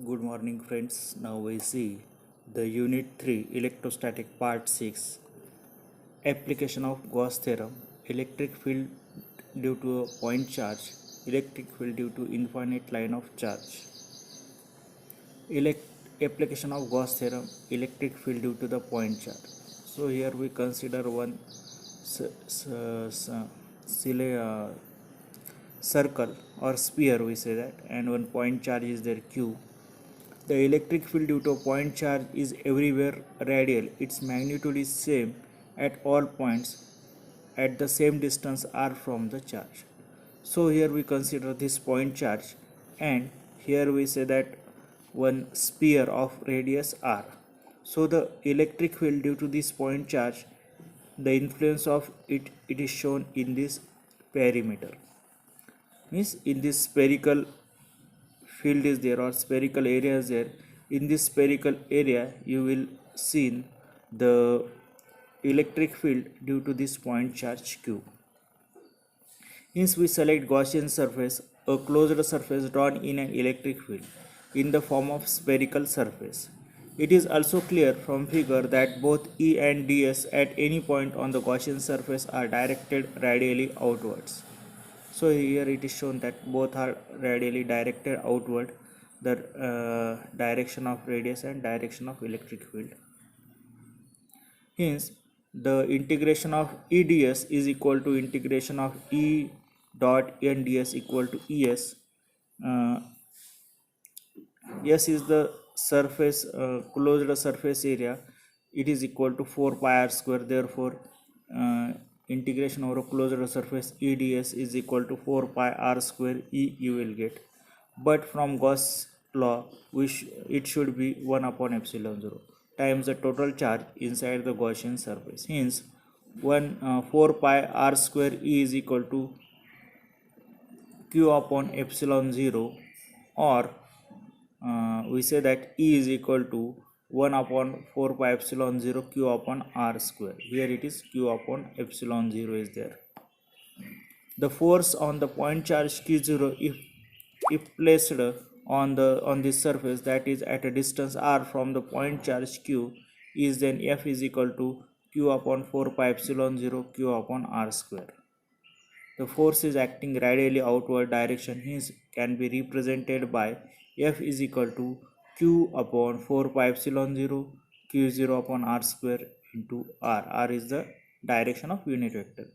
Good morning, friends. Now we see the Unit 3 Electrostatic Part 6 Application of Gauss Theorem, Electric Field due to a point charge, Electric Field due to infinite line of charge. Application of Gauss Theorem, Electric Field due to the point charge. So here we consider one circle or sphere, we say that, and one point charge is there q. The electric field due to a point charge is everywhere radial. Its magnitude is same at all points at the same distance r from the charge. So here we consider this point charge, and here we say that one sphere of radius r. So the electric field due to this point charge, the influence of it is shown in this perimeter. Means in this spherical field is there or spherical area is there. In this spherical area you will see the electric field due to this point charge q. Hence we select Gaussian surface, a closed surface drawn in an electric field in the form of spherical surface. It is also clear from figure that both E and ds at any point on the Gaussian surface are directed radially outwards. So here it is shown that both are radially directed outward, the direction of radius and direction of electric field. Hence the integration of EDS is equal to integration of E dot NDS equal to ES. S is the surface closed surface area. It is equal to 4 pi r square. Therefore integration over a closed surface EDS is equal to 4 pi r square E you will get. But from Gauss law it should be 1 upon epsilon 0 times the total charge inside the Gaussian surface. Hence 4 pi r square E is equal to q upon epsilon 0, or we say that E is equal to 1 upon 4 pi epsilon 0 q upon r square. Here it is q upon epsilon 0 is there. The force on the point charge q0 if placed on this surface, that is at a distance r from the point charge q, is then F is equal to q upon 4 pi epsilon 0 q upon r square. The force is acting radially outward direction, hence can be represented by F is equal to q upon 4 pi epsilon 0 q0 upon r square into r. R is the direction of unit vector.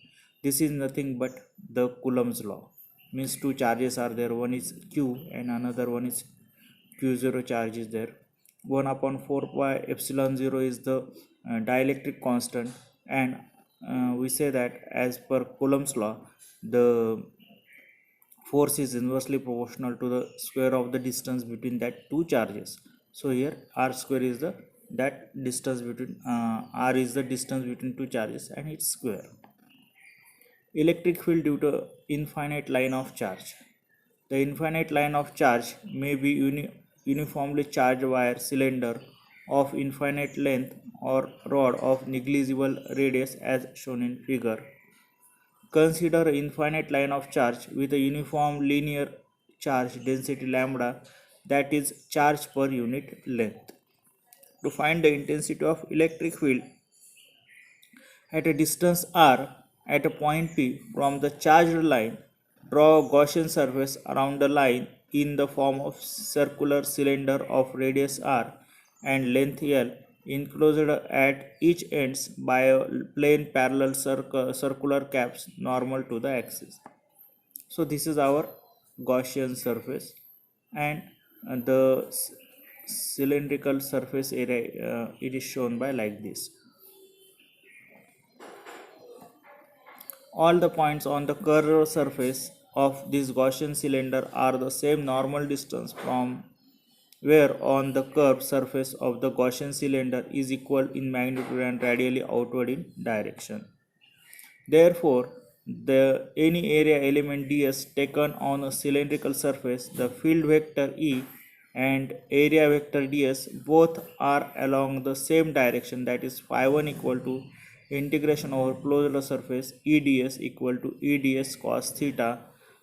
This is nothing but the Coulomb's law. Means two charges are there, one is q and another one is q0 charge is there. 1 upon 4 pi epsilon 0 is the dielectric constant, and we say that as per Coulomb's law the force is inversely proportional to the square of the distance between that two charges. So here r square is the distance between r is the distance between two charges and its square. Electric field due to infinite line of charge. The infinite line of charge may be uniformly charged wire, cylinder of infinite length, or rod of negligible radius as shown in figure. Consider an infinite line of charge with a uniform linear charge density lambda, that is charge per unit length. To find the intensity of electric field at a distance r at a point P from the charged line, draw a Gaussian surface around the line in the form of circular cylinder of radius r and length L, enclosed at each ends by a plane parallel circular caps normal to the axis. So this is our Gaussian surface, and the cylindrical surface area it is shown by like this. All the points on the curved surface of this Gaussian cylinder are the same normal distance from where on the curved surface of the Gaussian cylinder is equal in magnitude and radially outward in direction. Therefore, any area element ds taken on a cylindrical surface, the field vector E and area vector ds both are along the same direction, that is phi1 equal to integration over closed surface EDS equal to EDS cos theta.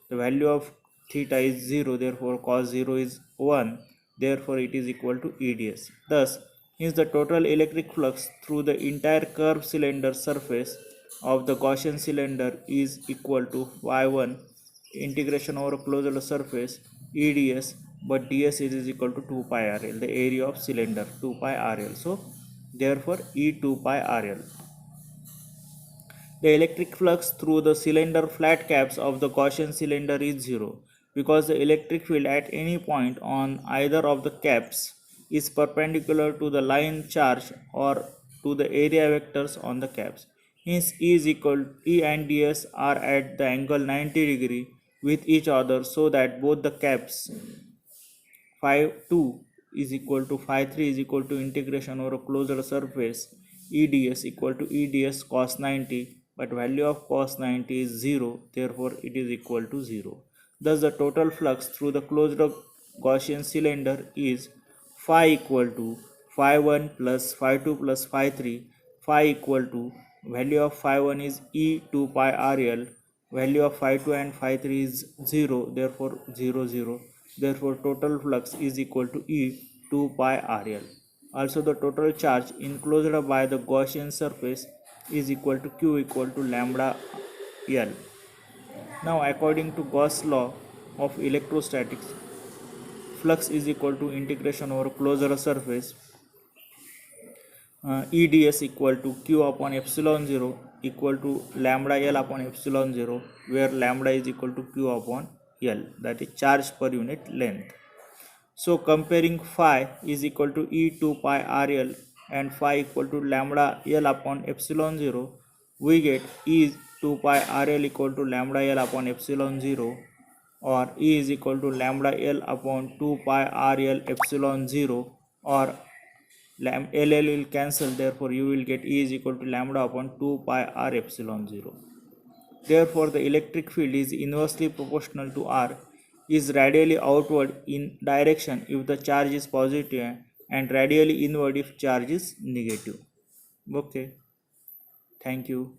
The value of theta is 0, therefore cos 0 is 1. therefore it is equal to EDS. Thus, hence the total electric flux through the entire curved cylinder surface of the Gaussian cylinder is equal to phi1 integration over closed surface EDS, but ds is equal to 2 pi RL, the area of cylinder 2 pi RL. So therefore E 2 pi RL. The electric flux through the cylinder flat caps of the Gaussian cylinder is zero, because the electric field at any point on either of the caps is perpendicular to the line charge or to the area vectors on the caps. Hence E and ds are at the angle 90 degree with each other, so that both the caps phi 2 is equal to phi 3 is equal to integration over a closed surface EDS equal to EDS cos 90, but value of cos 90 is 0, therefore it is equal to 0. Thus the total flux through the closed Gaussian cylinder is phi equal to phi 1 plus phi 2 plus phi 3. Phi equal to value of phi 1 is E 2 pi RL, value of phi 2 and phi 3 is 0, therefore 0 0. Therefore total flux is equal to E 2 pi RL. Also the total charge enclosed by the Gaussian surface is equal to Q equal to lambda L. Now according to Gauss law of electrostatics, flux is equal to integration over closed surface EDS equal to Q upon epsilon 0 equal to lambda L upon epsilon 0, where lambda is equal to Q upon L, that is charge per unit length. So comparing phi is equal to E 2 pi RL and phi equal to lambda L upon epsilon 0, we get E 2 pi RL equal to lambda L upon epsilon 0, or E is equal to lambda L upon 2 pi RL epsilon 0, or LL will cancel, therefore you will get E is equal to lambda upon 2 pi R epsilon 0. Therefore the electric field is inversely proportional to R, is radially outward in direction if the charge is positive and radially inward if charge is negative. Okay, thank you.